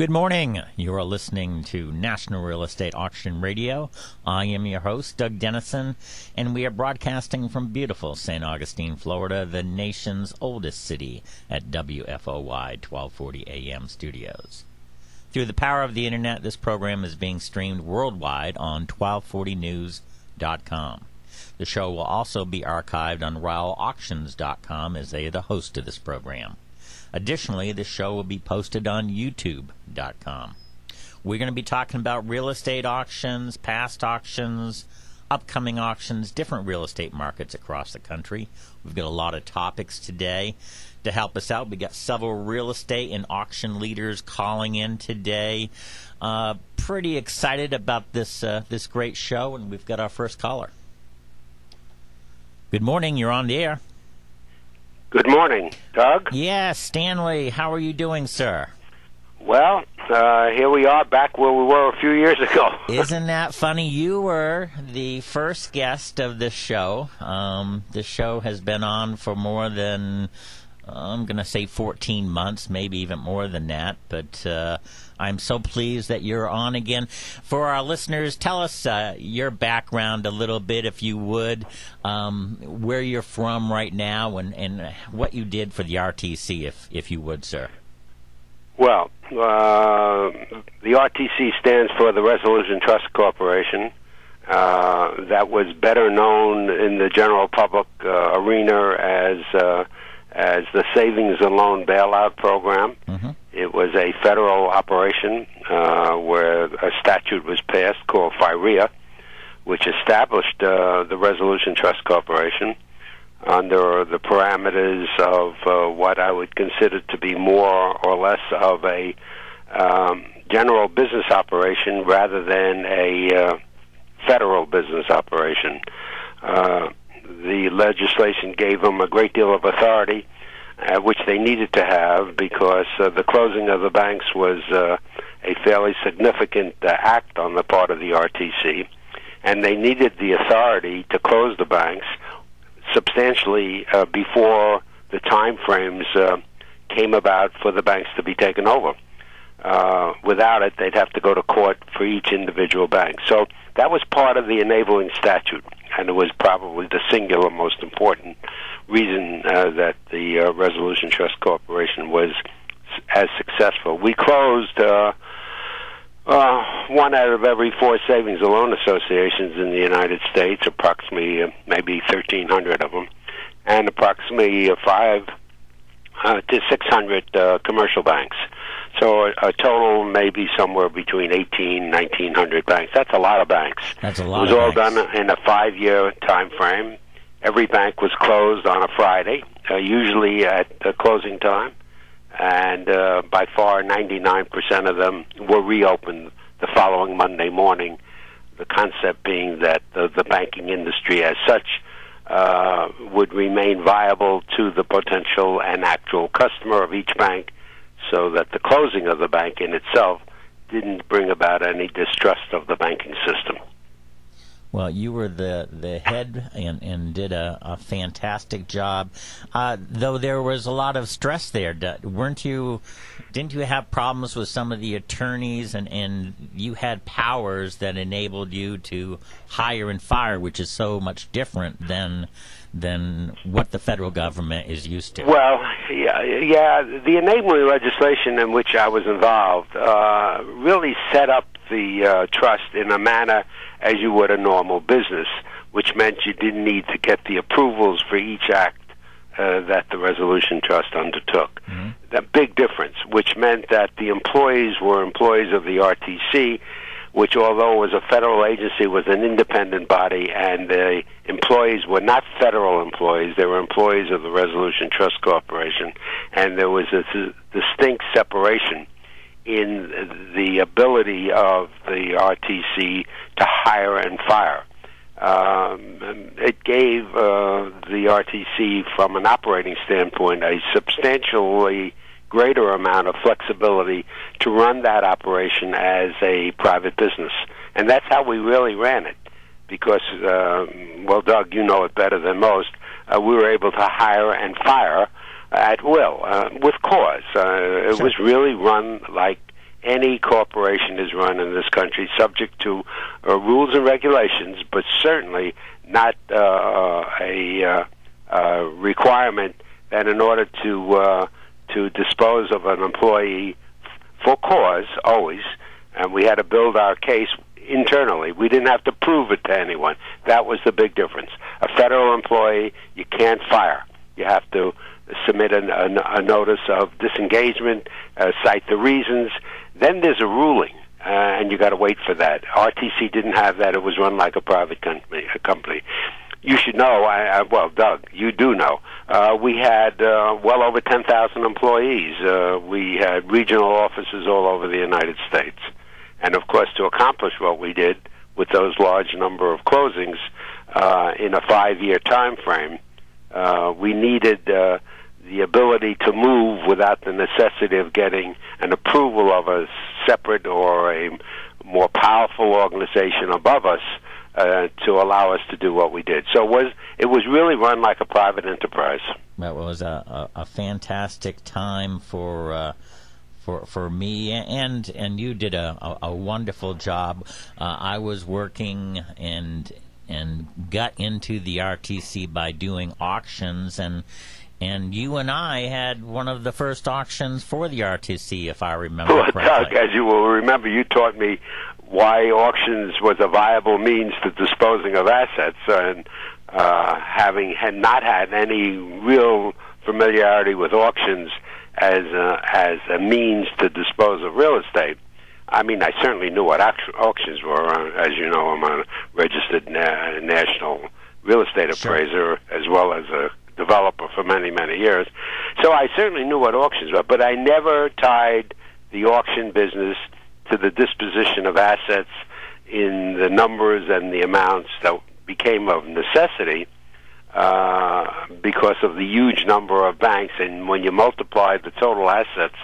Good morning. You are listening to National Real Estate Auction Radio. I am your host, Doug Dennison, and we are broadcasting from beautiful St. Augustine, Florida, the nation's oldest city, at WFOY 1240 AM studios. Through the power of the Internet, this program is being streamed worldwide on 1240news.com. The show will also be archived on RowellAuctions.com as they are the host of this program. Additionally, the show will be posted on YouTube.com. We're going to be talking about real estate auctions, past auctions, upcoming auctions, different real estate markets across the country. We've got a lot of topics today to help us out. We got several real estate and auction leaders calling in today. Pretty excited about this great show, and we've got our first caller. Good morning. You're on the air. Good morning, Doug. Yes, Stanley. How are you doing, sir? Well, here we are back where we were a few years ago. Isn't that funny? You were the first guest of this show. This show has been on for more than, I'm going to say 14 months, maybe even more than that. But I'm so pleased that you're on again. For our listeners, tell us your background a little bit, if you would, where you're from right now, and what you did for the RTC, if you would, sir. Well, the RTC stands for the Resolution Trust Corporation. That was better known in the general public arena as the Savings and Loan Bailout Program. Mm-hmm. It was a federal operation where a statute was passed called FIREA, which established the Resolution Trust Corporation under the parameters of what I would consider to be more or less of a general business operation rather than a federal business operation. The legislation gave them a great deal of authority, which they needed to have because the closing of the banks was a fairly significant act on the part of the RTC, and they needed the authority to close the banks substantially before the time frames came about for the banks to be taken over. Without it, they'd have to go to court for each individual bank. So that was part of the enabling statute, and it was probably the singular most important reason that the Resolution Trust Corporation was as successful. We closed one out of every 4 savings and loan associations in the United States, approximately maybe 1,300 of them, and approximately 500 to 600 commercial banks. So a total maybe somewhere between 1,900 banks. That's a lot of banks. That's a lot. It was all done in a 5-year time frame. Every bank was closed on a Friday, usually at closing time, and by far 99% of them were reopened the following Monday morning. The concept being that the banking industry as such would remain viable to the potential and actual customer of each bank, so that the closing of the bank in itself didn't bring about any distrust of the banking system. Well, you were the head and did a fantastic job. Though there was a lot of stress there, didn't you have problems with some of the attorneys, and you had powers that enabled you to hire and fire, which is so much different than what the federal government is used to? Well, yeah, the enabling legislation in which I was involved really set up the trust in a manner as you would a normal business, which meant you didn't need to get the approvals for each act that the Resolution Trust undertook. Mm-hmm. The big difference, which meant that the employees were employees of the RTC, which, although it was a federal agency, was an independent body, and the employees were not federal employees. They were employees of the Resolution Trust Corporation, and there was a distinct separation in the ability of the RTC to hire and fire. It gave the RTC, from an operating standpoint, a substantially greater amount of flexibility to run that operation as a private business. And that's how we really ran it. Because, well, Doug, you know it better than most, we were able to hire and fire at will, with cause. It was really run like any corporation is run in this country, subject to rules and regulations, but certainly not a requirement that in order to dispose of an employee for cause, always, and we had to build our case internally. We didn't have to prove it to anyone. That was the big difference. A federal employee, you can't fire. You have to submit a notice of disengagement, cite the reasons. Then there's a ruling, and you got to wait for that. RTC didn't have that. It was run like a private company. You should know, well, Doug, you do know, we had well over 10,000 employees. We had regional offices all over the United States. And, of course, to accomplish what we did with those large number of closings in a 5-year time frame, we needed the ability to move without the necessity of getting an approval of a separate or a more powerful organization above us to allow us to do what we did. So it was really run like a private enterprise. That was a fantastic time for me, and you did a wonderful job. I was working and got into the RTC by doing auctions, and you and I had one of the first auctions for the RTC, if I remember correctly. Doug, as you will remember, you taught me why auctions was a viable means to disposing of assets, and having not had any real familiarity with auctions as a means to dispose of real estate. I mean, I certainly knew what auctions were. As you know, I'm a registered national real estate appraiser, as well as a developer for many, many years. So I certainly knew what auctions were, but I never tied the auction business to the disposition of assets in the numbers and the amounts that became of necessity because of the huge number of banks. And when you multiply the total assets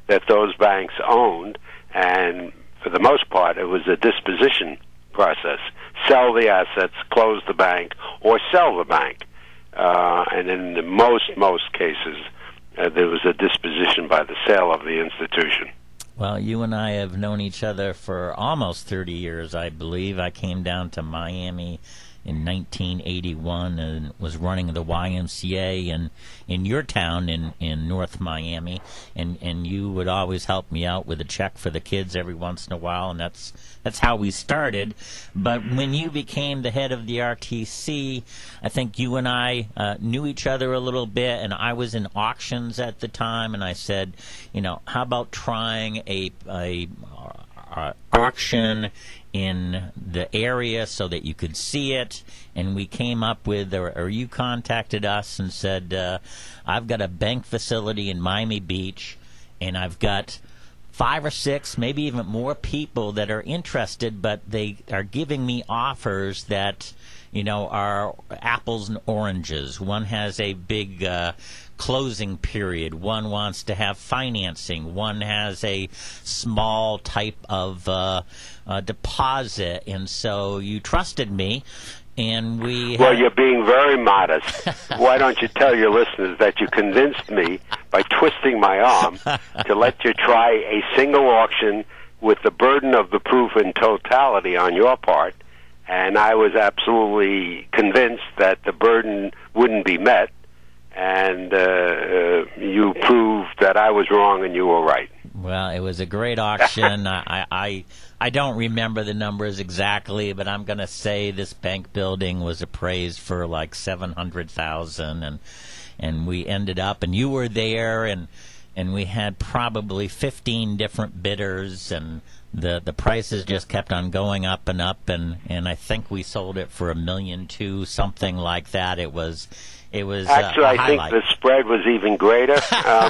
that those banks owned, and for the most part it was a disposition process, sell the assets, close the bank, or sell the bank. And in the most cases, there was a disposition by the sale of the institution. Well, you and I have known each other for almost 30 years, I believe. I came down to Miami in 1981 and was running the YMCA in your town in North Miami, and you would always help me out with a check for the kids every once in a while, and that's how we started. But when you became the head of the RTC, I think you and I knew each other a little bit, and I was in auctions at the time, and I said, how about trying a auction in the area so that you could see it? And we came up with, or you contacted us and said, I've got a bank facility in Miami Beach, and I've got 5 or 6, maybe even more people that are interested, but they are giving me offers that are apples and oranges. One has a big closing period. One wants to have financing. One has a small type of deposit. And so you trusted me, and Well, you're being very modest. Why don't you tell your listeners that you convinced me by twisting my arm to let you try a single auction with the burden of the proof in totality on your part, and I was absolutely convinced that the burden wouldn't be met, and you proved that I was wrong and you were right. Well, it was a great auction. I don't remember the numbers exactly, but I'm going to say this bank building was appraised for like $700,000, and we ended up, and you were there, and we had probably 15 different bidders, and the prices just kept on going up and up, and I think we sold it for $1.2 million, something like that. It was actually, I think the spread was even greater,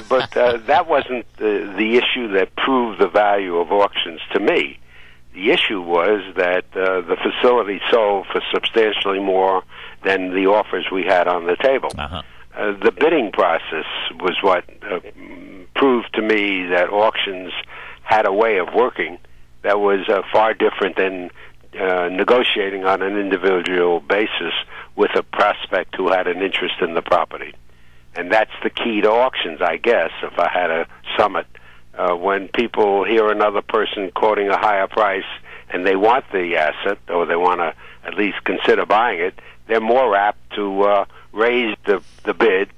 but that wasn't the issue that proved the value of auctions to me. The issue was that the facility sold for substantially more than the offers we had on the table. Uh-huh. The bidding process was what proved to me that auctions had a way of working that was far different than negotiating on an individual basis with a prospect who had an interest in the property. And that's the key to auctions, I guess, if I had to sum it when people hear another person quoting a higher price and they want the asset, or they want to at least consider buying it, they're more apt to raise the bid,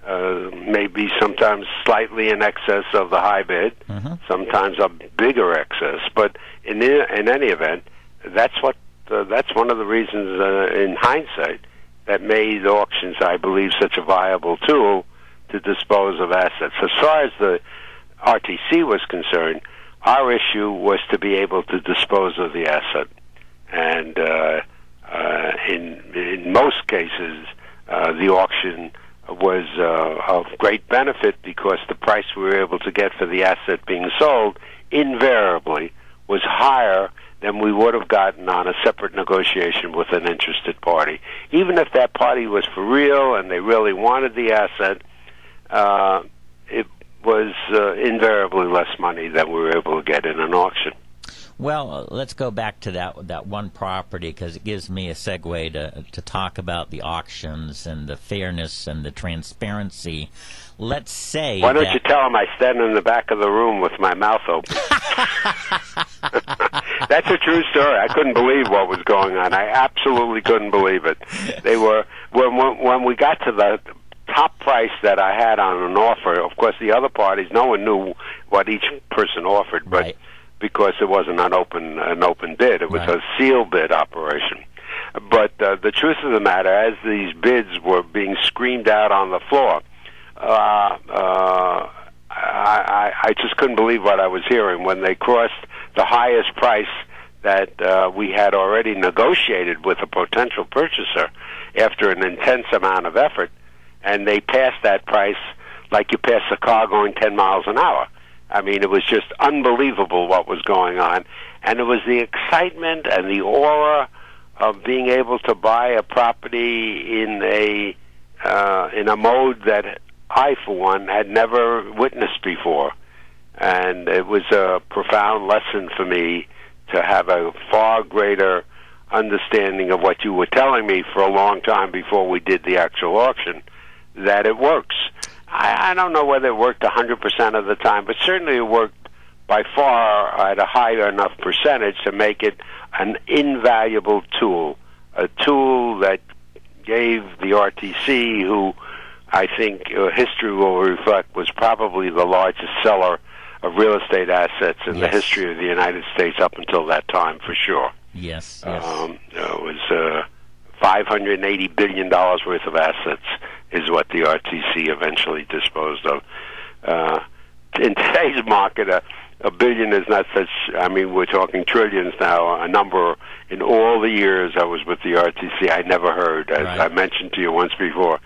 maybe sometimes slightly in excess of the high bid, sometimes a bigger excess. But in any event, that's one of the reasons, in hindsight, that made auctions, I believe, such a viable tool to dispose of assets. As far as the RTC was concerned, our issue was to be able to dispose of the asset, and in most cases, the auction was of great benefit, because the price we were able to get for the asset being sold invariably was higher than we would have gotten on a separate negotiation with an interested party. Even if that party was for real and they really wanted the asset, it was invariably less money than we were able to get in an auction. Well, let's go back to that one property, because it gives me a segue to talk about the auctions and the fairness and the transparency. Let's say, why don't you tell them I stand in the back of the room with my mouth open? That's a true story. I couldn't believe what was going on. I absolutely couldn't believe it. They were when we got to the top price that I had on an offer. Of course, the other parties, no one knew what each person offered, but right, because it wasn't an open bid, it was right, a sealed bid operation. But the truth of the matter, as these bids were being screamed out on the floor, I just couldn't believe what I was hearing when they crossed the highest price that we had already negotiated with a potential purchaser after an intense amount of effort, and they passed that price like you pass a car going 10 miles an hour. I mean, it was just unbelievable what was going on, and it was the excitement and the aura of being able to buy a property in a mode that I, for one, had never witnessed before. And it was a profound lesson for me to have a far greater understanding of what you were telling me for a long time before we did the actual auction, that it works. I don't know whether it worked 100% of the time, but certainly it worked by far at a high enough percentage to make it an invaluable tool, a tool that gave the RTC, who I think history will reflect was probably the largest seller of real estate assets in the history of the United States up until that time, for sure. Yes. It was $580 billion worth of assets is what the RTC eventually disposed of. In today's market, a billion is not such, I mean, we're talking trillions now, a number in all the years I was with the RTC I never heard. As I mentioned to you once before,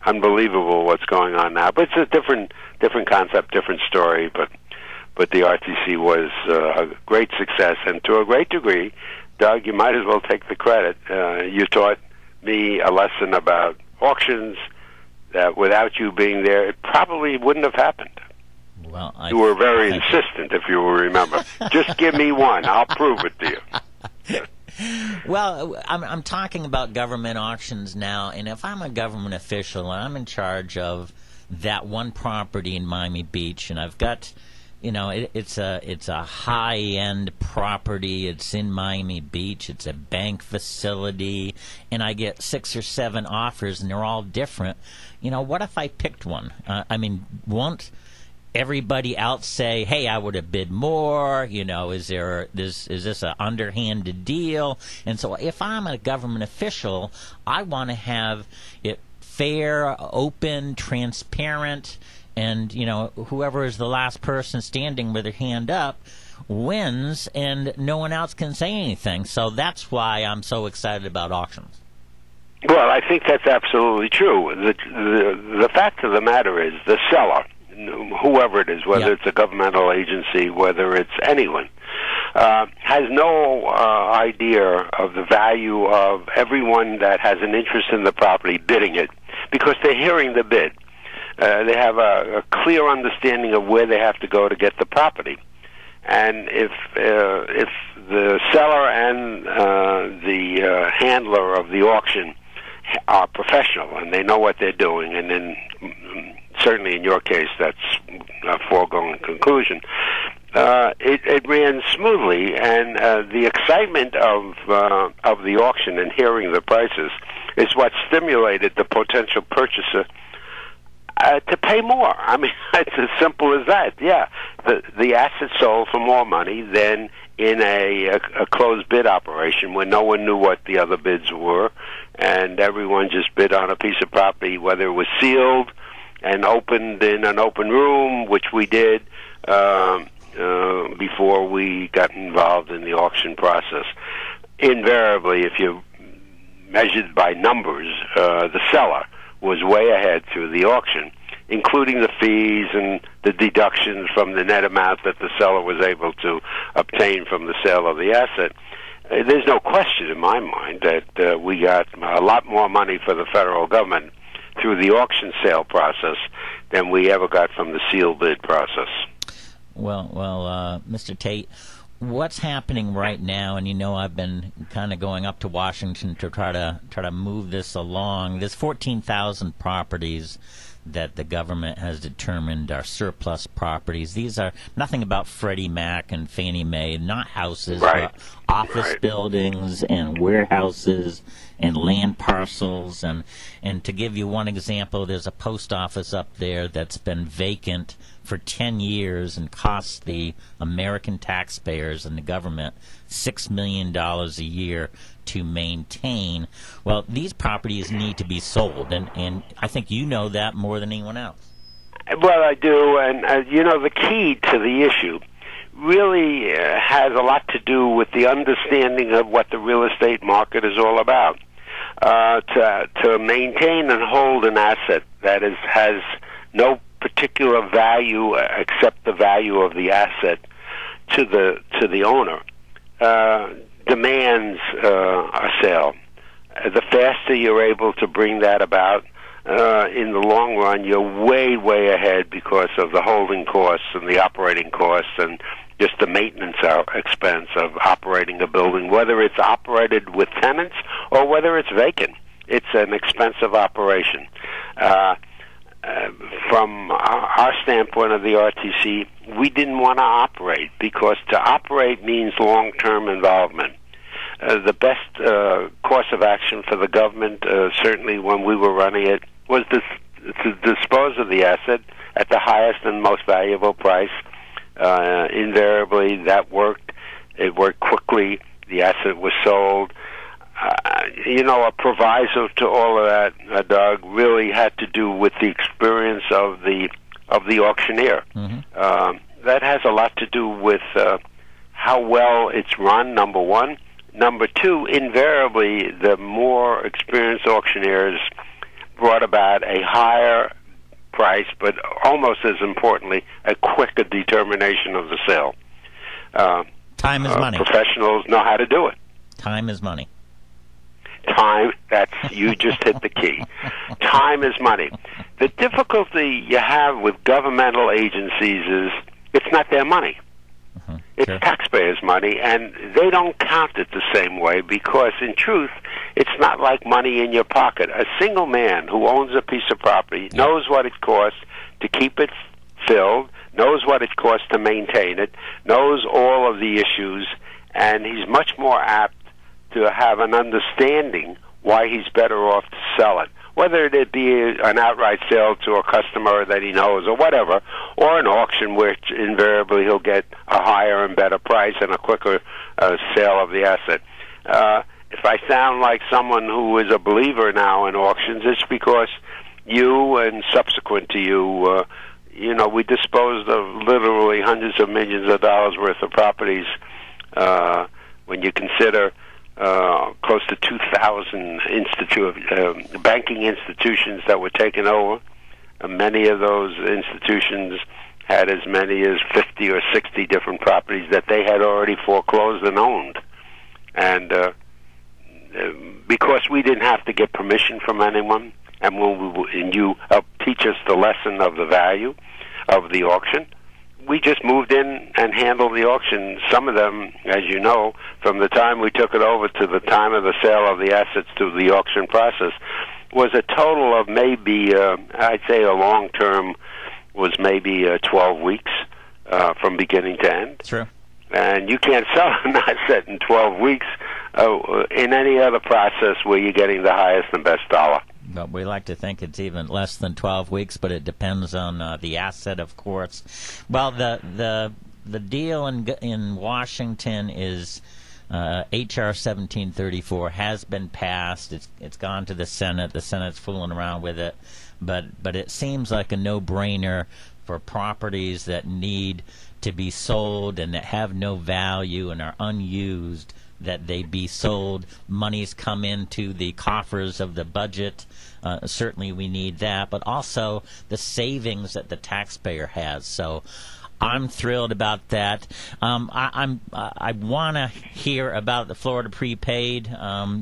unbelievable what's going on now. But it's a different concept, different story, but the RTC was a great success, and to a great degree, Doug, you might as well take the credit. You taught me a lesson about auctions that without you being there, it probably wouldn't have happened. Well, you were very insistent, if you will remember. Just give me one. I'll prove it to you. Well, I'm talking about government auctions now, and if I'm a government official and I'm in charge of that one property in Miami Beach, and I've got, it's a high-end property. It's in Miami Beach. It's a bank facility, and I get 6 or 7 offers, and they're all different. What if I picked one? Won't everybody else say, "Hey, I would have bid more"? Is this an underhanded deal? And so, if I'm a government official, I want to have it fair, open, transparent. And, whoever is the last person standing with their hand up wins, and no one else can say anything. So that's why I'm so excited about auctions. Well, I think that's absolutely true. The fact of the matter is the seller, whoever it is, whether it's a governmental agency, whether it's anyone, has no idea of the value of everyone that has an interest in the property bidding it, because they're hearing the bid. They have a clear understanding of where they have to go to get the property. And if the seller and the handler of the auction are professional and they know what they're doing, and then certainly in your case, that's a foregone conclusion. It ran smoothly, and the excitement of the auction and hearing the prices is what stimulated the potential purchaser to pay more. I mean, it's as simple as that. Yeah, the asset sold for more money than in a closed bid operation where no one knew what the other bids were, and everyone just bid on a piece of property, whether it was sealed and opened in an open room, which we did before we got involved in the auction process. Invariably, if you measured by numbers, the seller was way ahead through the auction, including the fees and the deductions from the net amount that the seller was able to obtain from the sale of the asset. There's no question in my mind that we got a lot more money for the federal government through the auction sale process than we ever got from the sealed bid process. Well, Mr. Tate, what's happening right now, and you know I've been kind of going up to Washington to try to move this along. There's 14,000 properties that the government has determined are surplus properties. These are nothing about Freddie Mac and Fannie Mae, not houses, right, but office buildings and warehouses and land parcels. And to give you one example, there's a post office up there that's been vacant for 10 years and costs the American taxpayers and the government $6 million a year to maintain. Well, these properties need to be sold, and I think you know that more than anyone else. Well, I do, and the key to the issue really has a lot to do with the understanding of what the real estate market is all about. To maintain and hold an asset that has no particular value except the value of the asset to the owner demands a sale. The faster you're able to bring that about, in the long run, you're way ahead because of the holding costs and the operating costs and just the maintenance expense of operating a building, whether it's operated with tenants or whether it's vacant. It's an expensive operation. From our standpoint of the RTC, we didn't want to operate because to operate means long-term involvement. The best course of action for the government, certainly when we were running it, was to dispose of the asset at the highest and most valuable price. Invariably, that worked. It worked quickly. The asset was sold. A proviso to all of that, Doug, really had to do with the experience of the auctioneer. Mm-hmm. That has a lot to do with how well it's run, number one. Number two, invariably, the more experienced auctioneers brought about a higher price, but almost as importantly, a quicker determination of the sale. Time is money. Professionals know how to do it. Time is money. Time, you just hit the key. Time is money. The difficulty you have with governmental agencies is it's not their money. Mm-hmm. It's taxpayers' money, and they don't count it the same way because, in truth, it's not like money in your pocket. A single man who owns a piece of property knows what it costs to keep it filled, knows what it costs to maintain it, knows all of the issues, and he's much more apt to have an understanding why he's better off to sell it, whether it be an outright sale to a customer that he knows or whatever, or an auction which invariably he'll get a higher and better price and a quicker sale of the asset. If I sound like someone who is a believer now in auctions, it's because you and subsequent to you, we disposed of literally hundreds of millions of dollars worth of properties when you consider close to 2,000 banking institutions that were taken over. Many of those institutions had as many as 50 or 60 different properties that they had already foreclosed and owned. And because we didn't have to get permission from anyone, and you helped teach us the lesson of the value of the auction, we just moved in and handled the auction. Some of them, as you know, from the time we took it over to the time of the sale of the assets to the auction process, was a total of maybe, I'd say a long term was maybe 12 weeks from beginning to end. True. And you can't sell an asset in 12 weeks in any other process where you're getting the highest and best dollar. But we like to think it's even less than 12 weeks, but it depends on the asset, of course. Well, the deal in Washington is H.R. 1734 has been passed. It's gone to the Senate. The Senate's fooling around with it, but it seems like a no-brainer for properties that need to be sold and that have no value and are unused, that they be sold. Monies come into the coffers of the budget. Certainly we need that, but also the savings that the taxpayer has. So I'm thrilled about that. I want to hear about the Florida prepaid.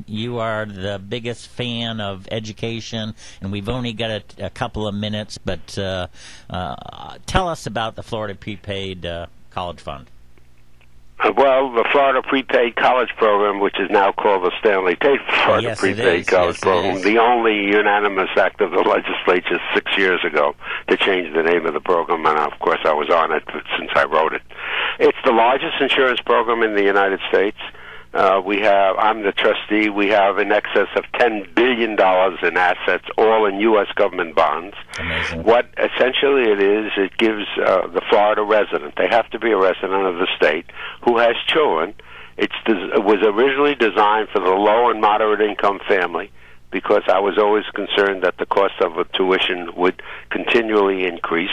You are the biggest fan of education, and we've only got a couple of minutes, but tell us about the Florida prepaid college fund. Well, the Florida Prepaid College Program, which is now called the Stanley Tate Florida Prepaid College Program, the only unanimous act of the legislature 6 years ago to change the name of the program, and of course I was on it since I wrote it. It's the largest insurance program in the United States. I'm the trustee. We have in excess of $10 billion in assets, all in U.S. government bonds. Amazing. What essentially it is, it gives the Florida resident, they have to be a resident of the state, who has children. It was originally designed for the low and moderate income family, because I was always concerned that the cost of a tuition would continually increase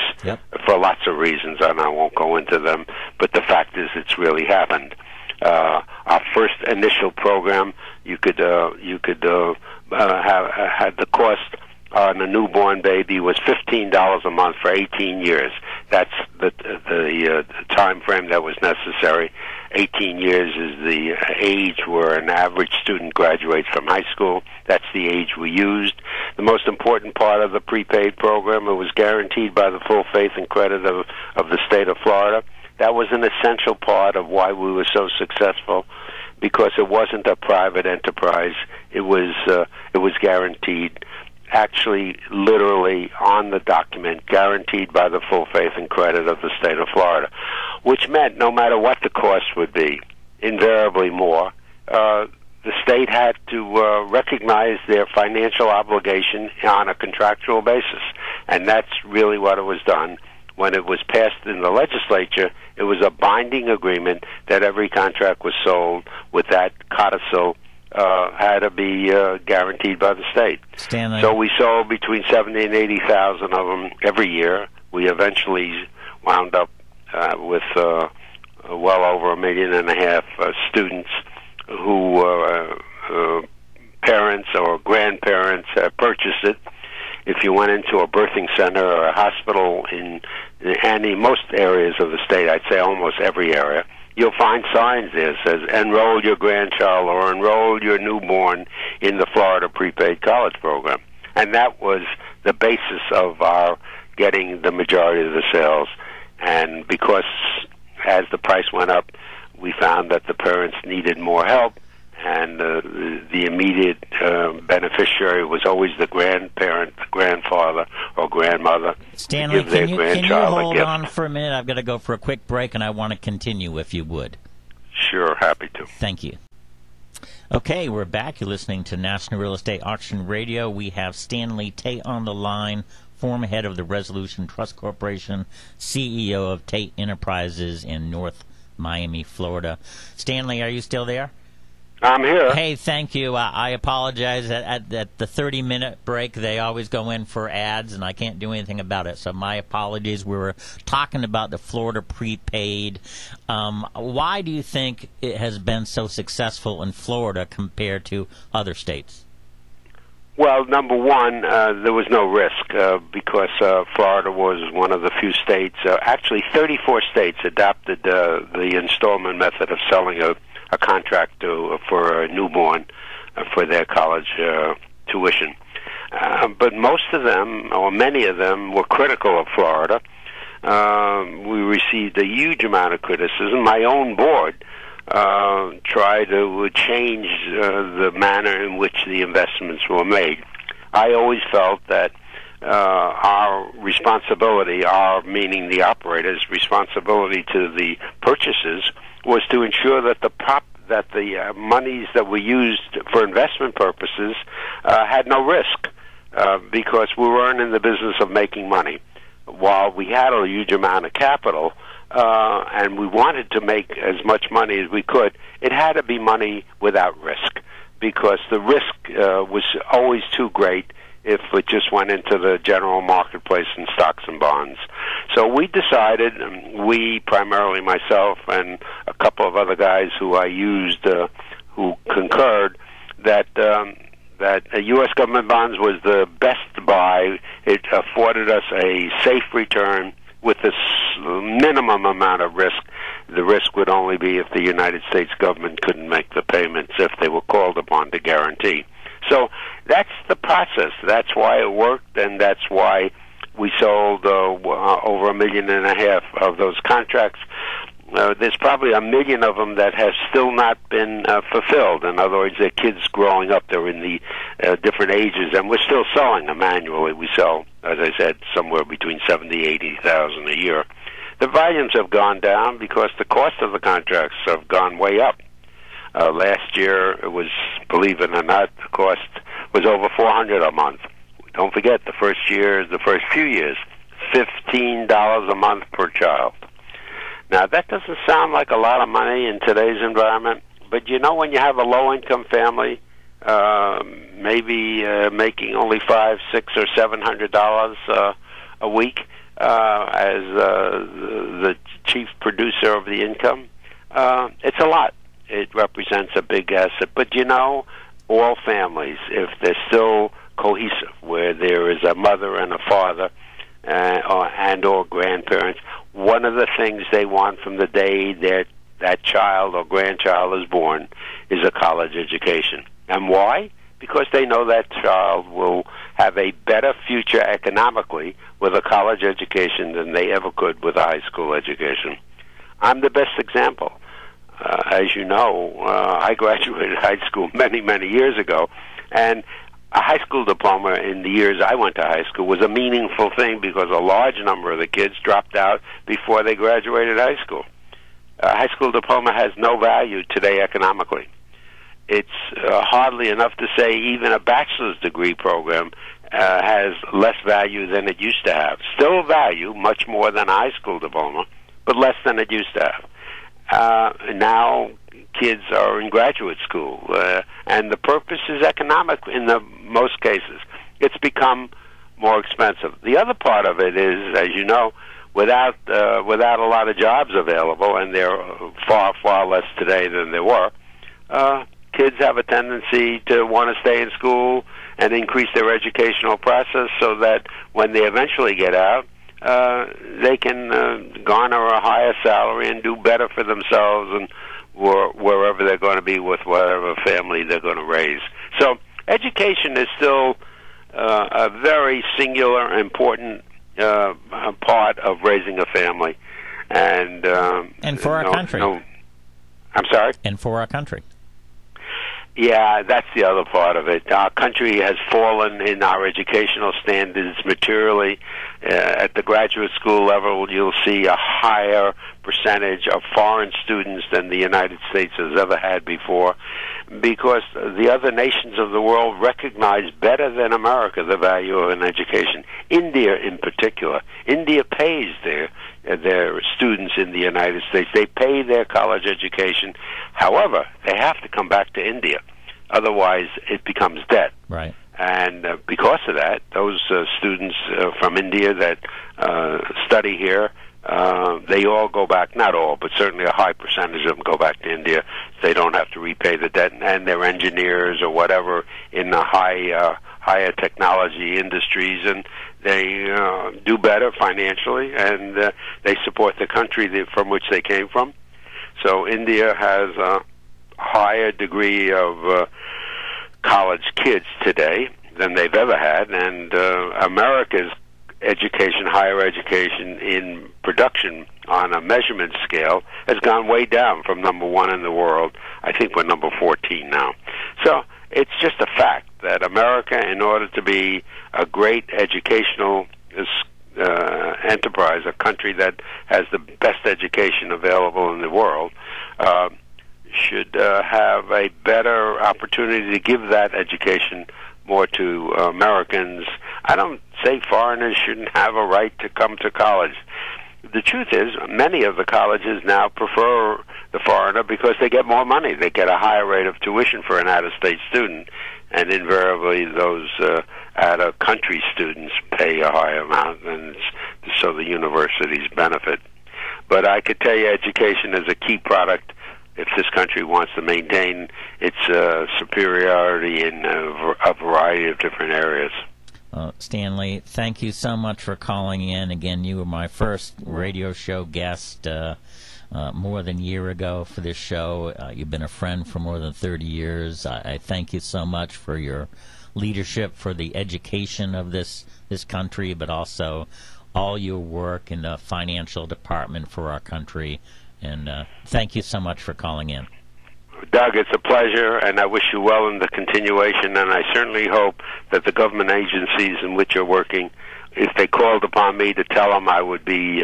for lots of reasons, and I won't go into them, but the fact is it's really happened. Our first initial program, you could have had the cost on a newborn baby was $15 a month for 18 years. That's the time frame that was necessary. 18 years is the age where an average student graduates from high school. That's the age we used. The most important part of the prepaid program, it was guaranteed by the full faith and credit of the state of Florida. That was an essential part of why we were so successful, because it wasn't a private enterprise. It was guaranteed, actually, literally on the document, guaranteed by the full faith and credit of the state of Florida, which meant no matter what the cost would be, invariably more, the state had to recognize their financial obligation on a contractual basis, and that's really what it was done. When it was passed in the legislature, it was a binding agreement that every contract was sold with that codicil had to be guaranteed by the state. Stanley. So we sold between 70 and 80,000 of them every year. We eventually wound up with well over 1.5 million students who parents or grandparents purchased it. If you went into a birthing center or a hospital in most areas of the state, I'd say almost every area, you'll find signs there that says, enroll your grandchild or enroll your newborn in the Florida Prepaid College Program. And that was the basis of our getting the majority of the sales. And because as the price went up, we found that the parents needed more help, and the immediate beneficiary was always the grandparent, the grandfather, or grandmother. Stanley, to give their can you grandchild hold a gift. on for a minute? I've got to go for a quick break, and I want to continue, if you would. Sure, happy to. Thank you. Okay, we're back. You're listening to National Real Estate Auction Radio. We have Stanley Tate on the line, former head of the Resolution Trust Corporation, CEO of Tate Enterprises in North Miami, Florida. Stanley, are you still there? I'm here. Hey, thank you. I apologize. At the 30-minute break, they always go in for ads, and I can't do anything about it. So my apologies. We were talking about the Florida prepaid. Why do you think it has been so successful in Florida compared to other states? Well, number one, there was no risk because Florida was one of the few states. Actually, 34 states adopted the installment method of selling a contract for a newborn for their college tuition. But most of them, or many of them, were critical of Florida. We received a huge amount of criticism. My own board tried to change the manner in which the investments were made. I always felt that our responsibility, our meaning the operator's responsibility to the purchases, was to ensure that the monies that we used for investment purposes had no risk, because we weren't in the business of making money. While we had a huge amount of capital, and we wanted to make as much money as we could, it had to be money without risk, because the risk was always too great if it just went into the general marketplace in stocks and bonds. So we decided, we, primarily myself and a couple of other guys who I used, who concurred, that U.S. government bonds was the best buy. It afforded us a safe return with this minimum amount of risk. The risk would only be if the United States government couldn't make the payments if they were called upon to guarantee. So that's the process. That's why it worked, and that's why we sold over 1.5 million of those contracts. There's probably 1 million of them that have still not been fulfilled. In other words, they're kids growing up. They're in the different ages, and we're still selling them annually. We sell, as I said, somewhere between 70,000 80,000 a year. The volumes have gone down because the cost of the contracts have gone way up. Last year, it was, believe it or not, the cost was over $400 a month. Don't forget, the first few years, $15 a month per child. Now, that doesn't sound like a lot of money in today's environment, but you know, when you have a low-income family, maybe making only $500, $600, or $700 a week as the chief producer of the income, it's a lot. It represents a big asset. But you know, all families, if they're still cohesive, where there is a mother and a father and or grandparents, one of the things they want from the day that child or grandchild is born is a college education. And why? Because they know that child will have a better future economically with a college education than they ever could with a high school education. I'm the best example. As you know, I graduated high school many, many years ago, and a high school diploma in the years I went to high school was a meaningful thing because a large number of the kids dropped out before they graduated high school. A high school diploma has no value today economically. It's hardly enough to say even a bachelor's degree program has less value than it used to have. Still value, much more than a high school diploma, but less than it used to have. Now kids are in graduate school, and the purpose is economic in the most cases. It's become more expensive. The other part of it is, as you know, without a lot of jobs available, and there are far, far less today than there were, kids have a tendency to want to stay in school and increase their educational process so that when they eventually get out, they can garner a higher salary and do better for themselves and wherever they're going to be with whatever family they're going to raise. So education is still a very singular, important part of raising a family. And for our country. I'm sorry? And for our country. Yeah, that's the other part of it. Our country has fallen in our educational standards materially. At the graduate school level, you'll see a higher percentage of foreign students than the United States has ever had before, because the other nations of the world recognize better than America the value of an education. India in particular. India pays their students in the United States. They pay their college education. However, they have to come back to India. Otherwise, it becomes debt. Right. And because of that, those students from India that study here, they all go back, not all, but certainly a high percentage of them go back to India. They don't have to repay the debt, and they're engineers or whatever in the higher technology industries, and they do better financially, and they support the country from which they came from. So India has a higher degree of college kids today than they've ever had, and America's education, higher education in production on a measurement scale has gone way down from number 1 in the world. I think we're number 14 now. So it's just a fact that America, in order to be a great educational enterprise, a country that has the best education available in the world, should have a better opportunity to give that education more to Americans. I don't say foreigners shouldn't have a right to come to college. The truth is, many of the colleges now prefer the foreigner because they get more money. They get a higher rate of tuition for an out-of-state student, and invariably those out-of-country students pay a higher amount, and so the universities benefit. But I could tell you education is a key product if this country wants to maintain its superiority in a variety of different areas. Stanley, thank you so much for calling in. Again, you were my first radio show guest more than a year ago for this show. You've been a friend for more than 30 years. I thank you so much for your leadership for the education of this country, but also all your work in the financial department for our country. And thank you so much for calling in. Doug, it's a pleasure, and I wish you well in the continuation, and I certainly hope that the government agencies in which you're working, if they called upon me to tell them, I would be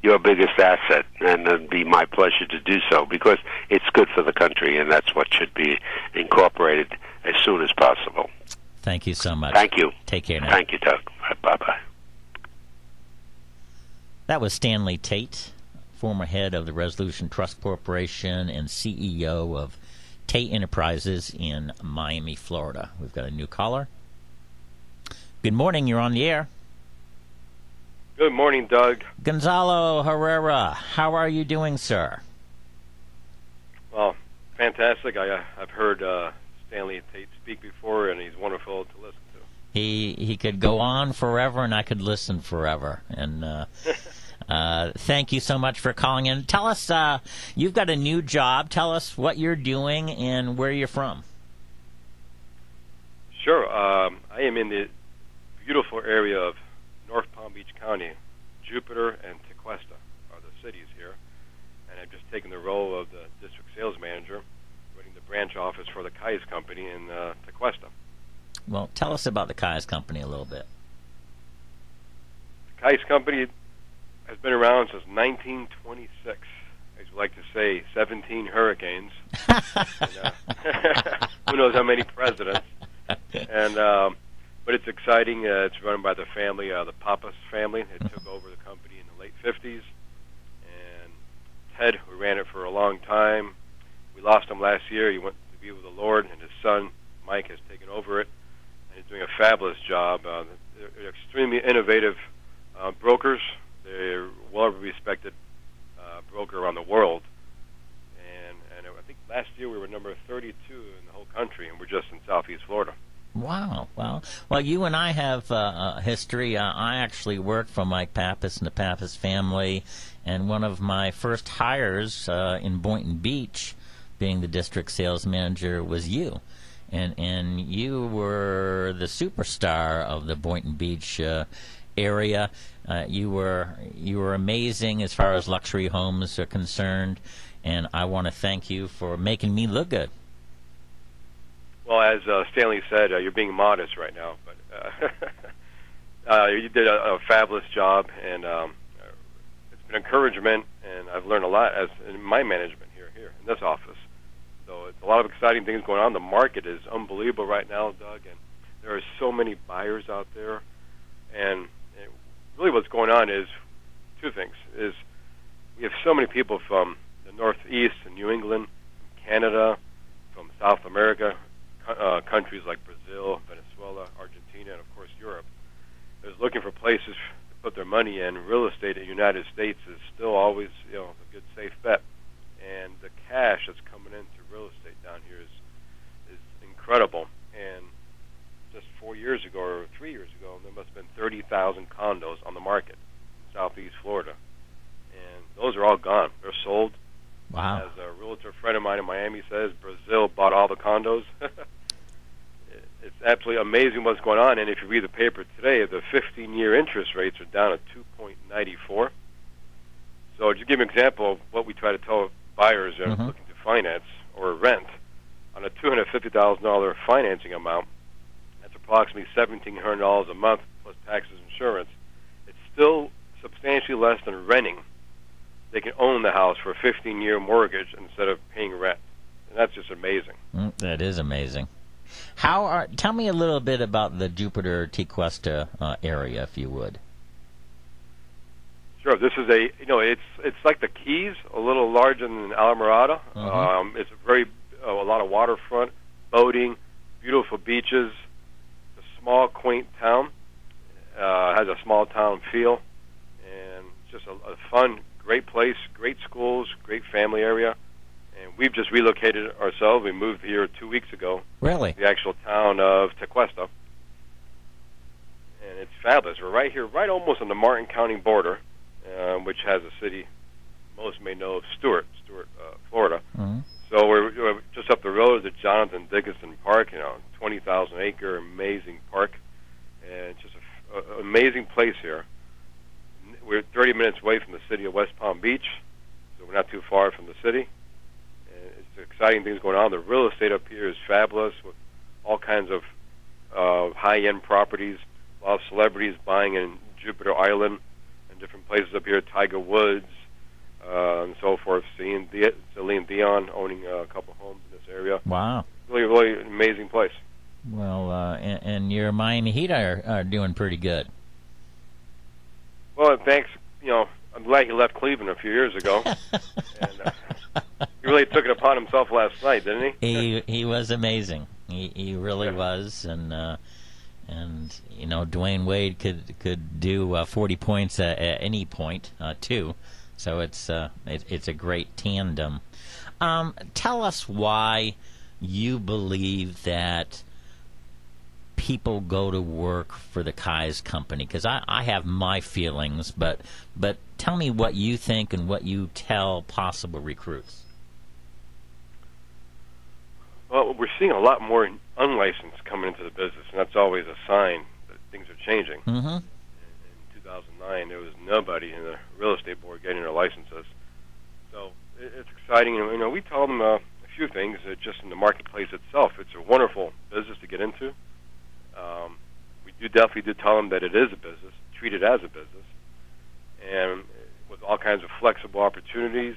your biggest asset, and it'd be my pleasure to do so, because it's good for the country, and that's what should be incorporated as soon as possible. Thank you so much. Thank you. Take care now. Thank you, Doug. Bye-bye. That was Stanley Tate, former head of the Resolution Trust Corporation and CEO of Tate Enterprises in Miami, Florida. We've got a new caller. Good morning. You're on the air. Good morning, Doug. Gonzalo Herrera, how are you doing, sir? Well, fantastic. I've heard Stanley Tate speak before, and he's wonderful to listen to. He could go on forever, and I could listen forever. And thank you so much for calling in. Tell us, you've got a new job. Tell us what you're doing and where you're from. Sure. I am in the beautiful area of North Palm Beach County. Jupiter and Tequesta are the cities here. And I've just taken the role of the district sales manager, running the branch office for the Kais Company in Tequesta. Well, tell us about the Kais Company a little bit. The Kais Company has been around since 1926. As we like to say, 17 hurricanes. And, who knows how many presidents. And but it's exciting. It's run by the family, the Pappas family. It took over the company in the late 50s. And Ted, who ran it for a long time, we lost him last year. He went to be with the Lord, and his son, Mike, has taken over it. And he's doing a fabulous job. They're extremely innovative brokers. They're well-respected broker around the world. And I think last year we were number 32 in the whole country, and we're just in Southeast Florida. Wow. Well, you and I have a history. I actually worked for Mike Pappas and the Pappas family, and one of my first hires in Boynton Beach, being the district sales manager, was you. And you were the superstar of the Boynton Beach area. You were amazing as far as luxury homes are concerned, and I want to thank you for making me look good. Well, as Stanley said, you're being modest right now, but you did a fabulous job, and it's been encouragement, and I've learned a lot as in my management here in this office. So it's a lot of exciting things going on. The market is unbelievable right now, Doug, and there are so many buyers out there, and really what's going on is two things. Is we have so many people from the Northeast and New England, from Canada, from South America, countries like Brazil, Venezuela, Argentina, and of course Europe. They're looking for places to put their money in. Real estate in the United States is still always, a good safe bet. And the cash that's coming into real estate down here is incredible. And just 4 years ago or 3 years ago, there must have been 30,000 condos on the market in Southeast Florida, and those are all gone. They're sold. Wow. As a realtor friend of mine in Miami says, Brazil bought all the condos. It's absolutely amazing what's going on. And if you read the paper today, the 15-year interest rates are down at 2.94. So to give you an example of what we try to tell buyers that are looking to finance or rent, on a $250,000 financing amount, approximately $1,700 a month plus taxes and insurance, it's still substantially less than renting. They can own the house for a 15-year mortgage instead of paying rent. And that's just amazing. That is amazing. Tell me a little bit about the Jupiter Tequesta area, if you would. Sure. This is it's like the Keys, a little larger than Alamorada. Mm-hmm. It's a lot of waterfront, boating, beautiful beaches. It's a small, quaint town. Has a small town feel, and just a fun, great place, great schools, great family area. And we've just relocated ourselves. We moved here 2 weeks ago. Really? The actual town of Tequesta. And it's fabulous. We're right here, right almost on the Martin County border, which has a city most may know of, Stuart, Florida. Mm-hmm. So we're just up the road to Jonathan Dennison Park, 20,000-acre amazing park. And it's just an amazing place here. We're 30 minutes away from the city of West Palm Beach, so we're not too far from the city. And it's exciting things going on. The real estate up here is fabulous with all kinds of high-end properties. A lot of celebrities buying in Jupiter Island and different places up here, Tiger Woods and so forth. Celine Dion owning a couple homes in this area. Wow. Really, really an amazing place. Well, and your Miami Heat are doing pretty good. Well, thanks. I'm glad he left Cleveland a few years ago. And he really took it upon himself last night, didn't he? He was amazing. He really was, and Dwayne Wade could do 40 points at any point too. So it's a great tandem. Tell us why you believe that people go to work for the Kai's company, because I have my feelings, but tell me what you think and what you tell possible recruits. Well, we're seeing a lot more unlicensed coming into the business, and that's always a sign that things are changing. Mm-hmm. In 2009, there was nobody in the real estate board getting their licenses. So it's exciting. We tell them a few things just in the marketplace itself. It's a wonderful business to get into. We definitely tell them that it is a business, treat it as a business, and with all kinds of flexible opportunities,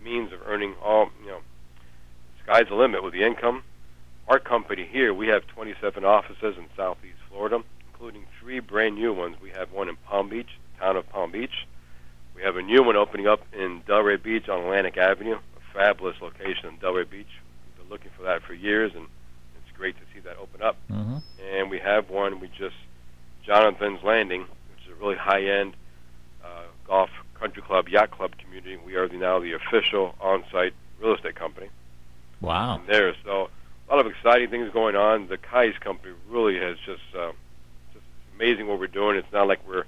means of earning sky's the limit with the income. Our company here, we have 27 offices in Southeast Florida, including 3 brand new ones. We have one in Palm Beach, the town of Palm Beach. We have a new one opening up in Delray Beach on Atlantic Avenue, a fabulous location in Delray Beach. We've been looking for that for years, and it's great to see that open up. Mm-hmm. And we have one, Jonathan's Landing, which is a really high-end golf country club, yacht club community. We are now the official on-site real estate company. Wow. There, so a lot of exciting things going on. The Kai's company really has just amazing what we're doing. It's not like we're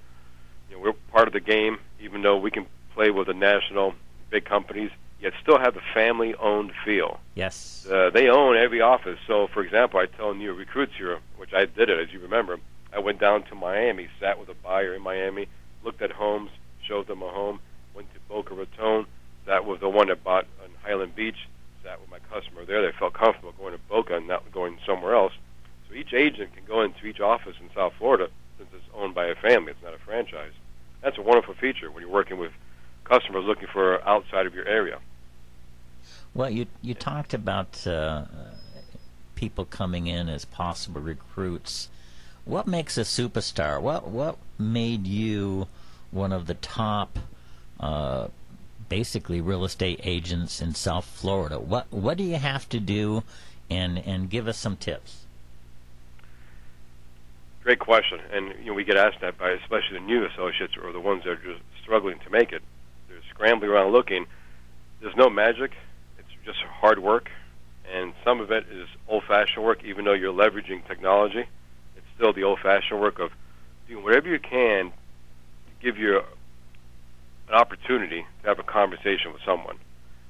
part of the game, even though we can play with the national big companies, yet still have the family-owned feel. Yes. They own every office. So, for example, I tell new recruits here, which I did it, as you remember, I went down to Miami, sat with a buyer in Miami, looked at homes, showed them a home, went to Boca Raton, sat with the one that bought on Highland Beach, sat with my customer there. They felt comfortable going to Boca and not going somewhere else. So each agent can go into each office in South Florida since it's owned by a family. It's not a franchise. That's a wonderful feature when you're working with customers looking for outside of your area. Well, you talked about people coming in as possible recruits. What makes a superstar? What made you one of the top basically real estate agents in South Florida? What do you have to do, and give us some tips? Great question, and we get asked that by especially the new associates or the ones that are just struggling to make it. They're scrambling around looking. There's no magic. It's just hard work, and some of it is old-fashioned work. Even though you're leveraging technology, it's still the old-fashioned work of doing whatever you can to give you an opportunity to have a conversation with someone.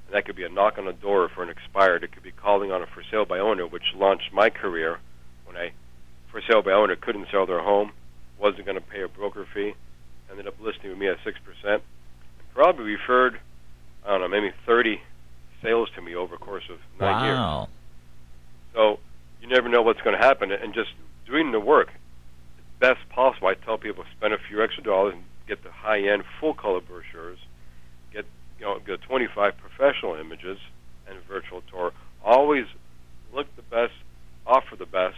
And that could be a knock on the door for an expired. It could be calling on a for sale by owner, which launched my career when a for sale by owner couldn't sell their home, wasn't going to pay a broker fee, ended up listing with me at 6%, and probably referred, I don't know, maybe 30 sales to me over a course of 9 years. Wow. So you never know what's going to happen, and just doing the work best possible. I tell people spend a few extra dollars and get the high-end full-color brochures, get 25 professional images and a virtual tour. Always look the best, offer the best,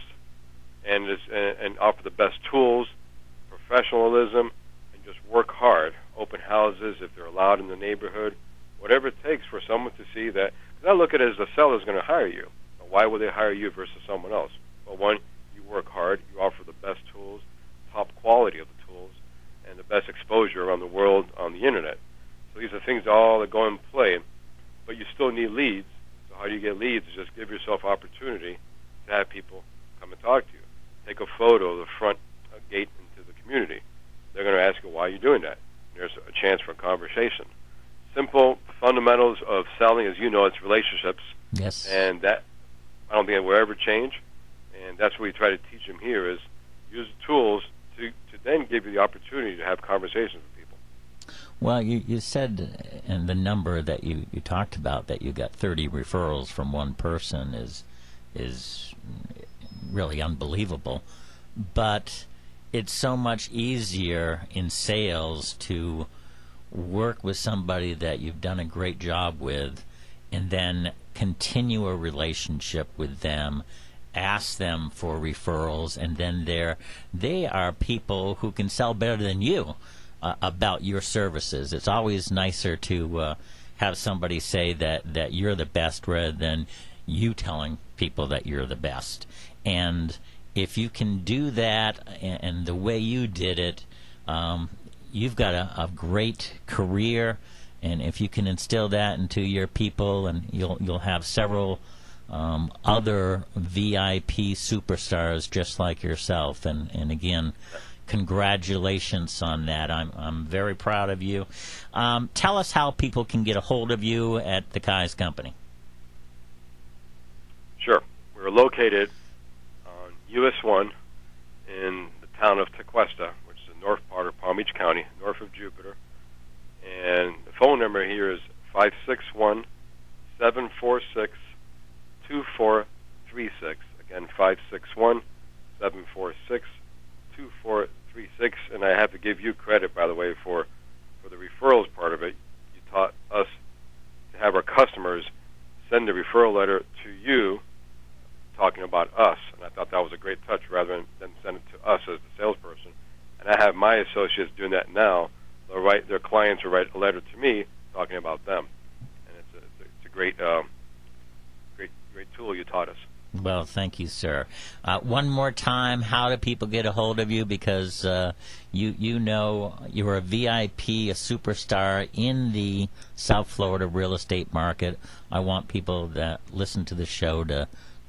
and offer the best tools, professionalism, and just work hard. Open houses if they're allowed in the neighborhood, whatever it takes for someone to see that. Because I look at it as the seller's going to hire you. Why would they hire you versus someone else? Well, one, you work hard, you offer the best tools, top quality of the tools, and the best exposure around the world on the internet. So these are things all that go in play, but you still need leads. So how do you get leads? Just give yourself opportunity to have people come and talk to you. Take a photo of the front gate into the community. They're going to ask you, why are you doing that? There's a chance for a conversation. Simple fundamentals of selling, as you know, it's relationships. Yes. And that, I don't think it will ever change. And that's what we try to teach them here is use the tools to then give you the opportunity to have conversations with people. Well, you said, and the number that you talked about, that you got 30 referrals from one person is really unbelievable. But it's so much easier in sales to work with somebody that you've done a great job with and then continue a relationship with them, ask them for referrals, and then they are people who can sell better than you about your services. It's always nicer to have somebody say that you're the best rather than you telling people that you're the best. And if you can do that and the way you did it, you've got a great career. And if you can instill that into your people, and you'll have several other VIP superstars just like yourself. And again, congratulations on that. I'm very proud of you. Tell us how people can get a hold of you at the Kai's Company. Sure. We're located on US 1 in the town of Tequesta, which is the north part of Palm Beach County, north of Jupiter. And the phone number here is 561-746-2436. Again, 561-746-2436. And I have to give you credit, by the way, for the referrals part of it. You taught us to have our customers send a referral letter to you talking about us. And I thought that was a great touch rather than send it to us as the salesperson. And I have my associates doing that now. Their clients will write a letter to me talking about them, and it's a great tool you taught us. Well, thank you, sir. One more time, how do people get a hold of you? Because you know you're a VIP, a superstar in the South Florida real estate market. I want people that listen to the show to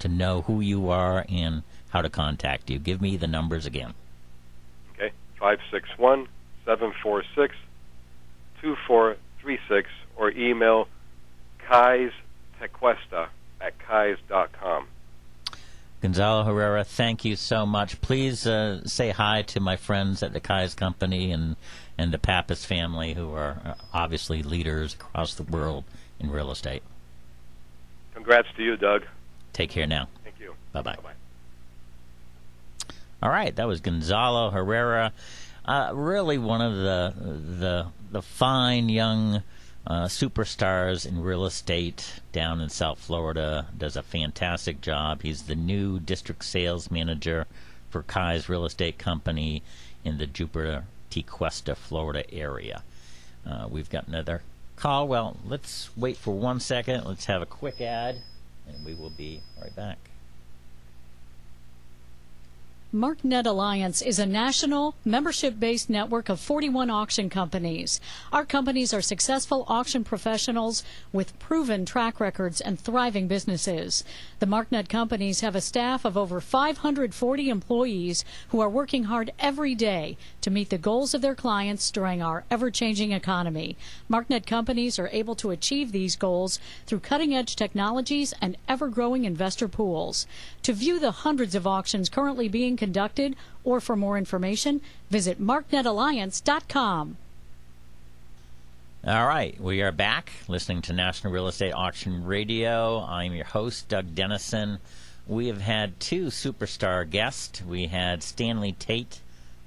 know who you are and how to contact you. Give me the numbers again. Okay, 561-746-2436, or email kaistequesta@kais.com. Gonzalo Herrera, thank you so much. Please say hi to my friends at the Kai's Company and the Pappas family, who are obviously leaders across the world in real estate. Congrats to you, Doug. Take care now. Thank you. Bye-bye. Bye-bye. All right, that was Gonzalo Herrera. Really one of the fine young superstars in real estate down in South Florida. Does a fantastic job. He's the new district sales manager for Kai's Real Estate Company in the Jupiter, Tequesta, Florida area. We've got another call. Well, let's wait for 1 second. Let's have a quick ad, and we will be right back. MarkNet Alliance is a national, membership-based network of 41 auction companies. Our companies are successful auction professionals with proven track records and thriving businesses. The MarkNet companies have a staff of over 540 employees who are working hard every day to meet the goals of their clients during our ever-changing economy. MarkNet companies are able to achieve these goals through cutting-edge technologies and ever-growing investor pools. To view the hundreds of auctions currently being conducted, or for more information, visit marknetalliance.com. All right, we are back listening to National Real Estate Auction Radio. I'm your host, Doug Dennison. We have had two superstar guests. We had Stanley Tate,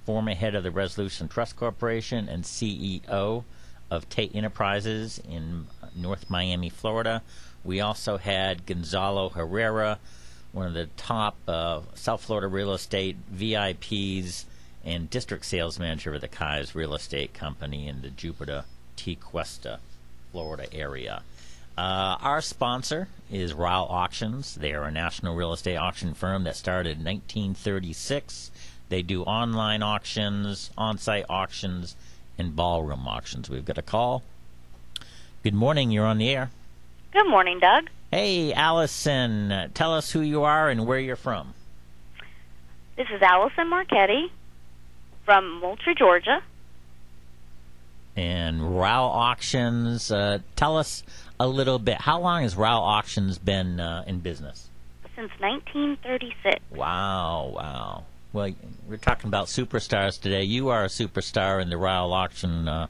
former head of the Resolution Trust Corporation and CEO of Tate Enterprises in North Miami, Florida. We also had Gonzalo Herrera, one of the top South Florida real estate VIPs and district sales manager of the Kai's Real Estate Company in the Jupiter T. Cuesta, Florida area. Our sponsor is Ryle Auctions. They are a national real estate auction firm that started in 1936. They do online auctions, on-site auctions, and ballroom auctions. We've got a call. Good morning. You're on the air. Good morning, Doug. Hey, Allison. Tell us who you are and where you're from. This is Allison Marchetti from Moultrie, Georgia. And Ryle Auctions. Tell us a little bit. How long has Ryle Auctions been in business? Since 1936. Wow. Well, we're talking about superstars today. You are a superstar in the Ryle Auction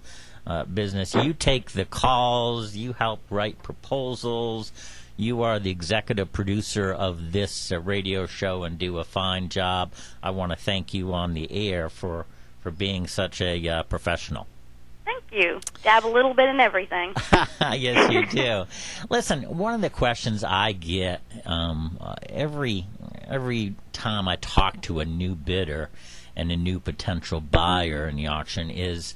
business. You take the calls. You help write proposals. You are the executive producer of this radio show and do a fine job. I want to thank you on the air for being such a professional. Thank you. Dab a little bit in everything. Yes, you do. Listen, one of the questions I get every time I talk to a new bidder and a new potential buyer in the auction is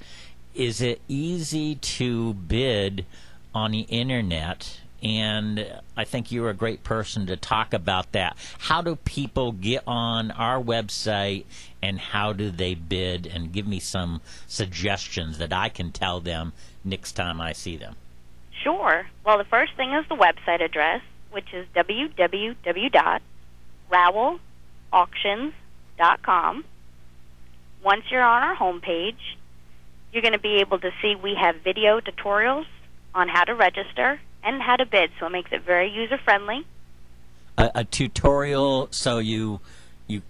it easy to bid on the internet? And I think you're a great person to talk about that. How do people get on our website and how do they bid? And give me some suggestions that I can tell them next time I see them. Sure. Well, the first thing is the website address, which is www.rowellauctions.com. Once you're on our homepage, you're going to be able to see we have video tutorials on how to register and how to bid, so it makes it very user-friendly. A tutorial, so you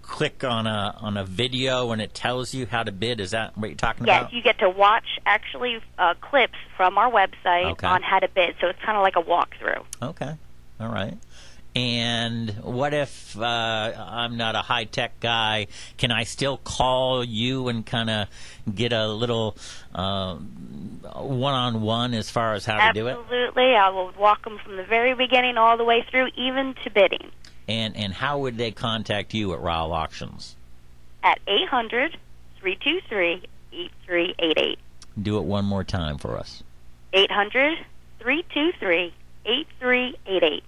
click on a video and it tells you how to bid? Is that what you're talking about? Yes, you get to watch actually clips from our website on how to bid, so it's kind of like a walkthrough. Okay, all right. And what if I'm not a high-tech guy? Can I still call you and kind of get a little one-on-one as far as how to do it? Absolutely. I will walk them from the very beginning all the way through, even to bidding. And how would they contact you at Ryle Auctions? At 800-323-8388. Do it one more time for us. 800-323-8388.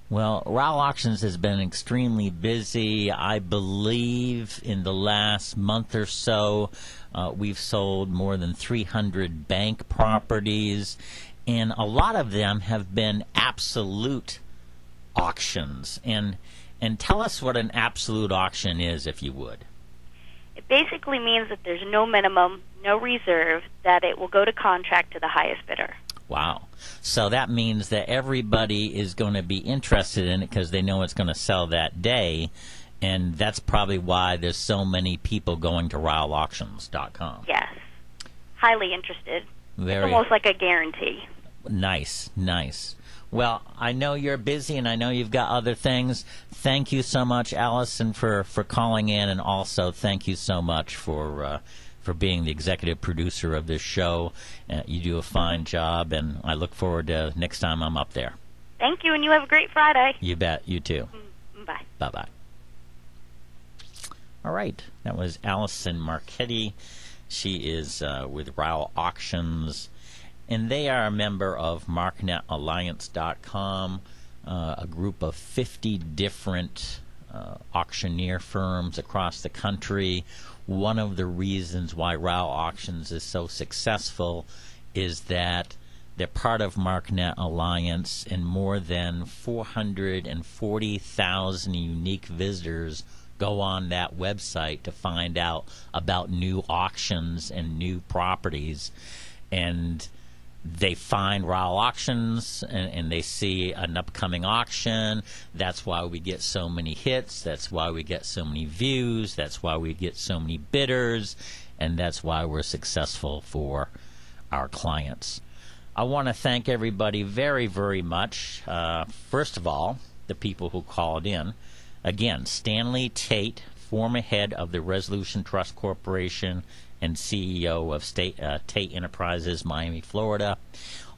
Well, Ryle Auctions has been extremely busy. I believe in the last month or so, we've sold more than 300 bank properties, and a lot of them have been absolute auctions. And tell us what an absolute auction is, if you would. It basically means that there's no minimum, no reserve, that it will go to contract to the highest bidder. Wow. So that means that everybody is going to be interested in it because they know it's going to sell that day, and that's probably why there's so many people going to RyleAuctions.com. Yes. Highly interested. Very. It's almost like a guarantee. Nice. Well, I know you're busy, and I know you've got other things. Thank you so much, Allison, for calling in, and also thank you so much for being the executive producer of this show. You do a fine job, and I look forward to next time I'm up there. Thank you, and you have a great Friday. You bet. You too. Bye. Bye-bye. All right. That was Allison Marchetti. She is with Ryle Auctions, and they are a member of MarkNetAlliance.com, a group of 50 different auctioneer firms across the country. One of the reasons why Ryle Auctions is so successful is that they're part of MarkNet Alliance, and more than 440,000 unique visitors go on that website to find out about new auctions and new properties. And they find Ryle Auctions and they see an upcoming auction. That's why we get so many hits. That's why we get so many views. That's why we get so many bidders. And that's why we're successful for our clients. I want to thank everybody very, very much. First of all, the people who called in. Again, Stanley Tate, former head of the Resolution Trust Corporation and CEO of Tate Enterprises, Miami, Florida.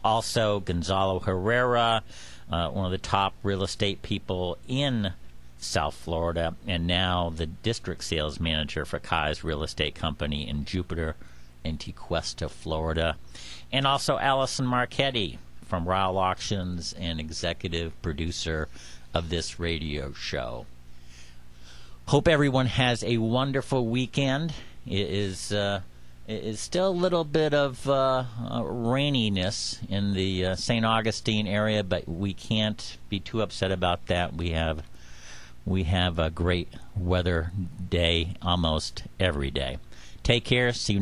Also, Gonzalo Herrera, one of the top real estate people in South Florida, and now the district sales manager for Kai's Real Estate Company in Jupiter and Tequesta, Florida. And also Allison Marchetti from Ryle Auctions and executive producer of this radio show. Hope everyone has a wonderful weekend. It is still a little bit of raininess in the St. Augustine area, but we can't be too upset about that. We have a great weather day almost every day. Take care. See you next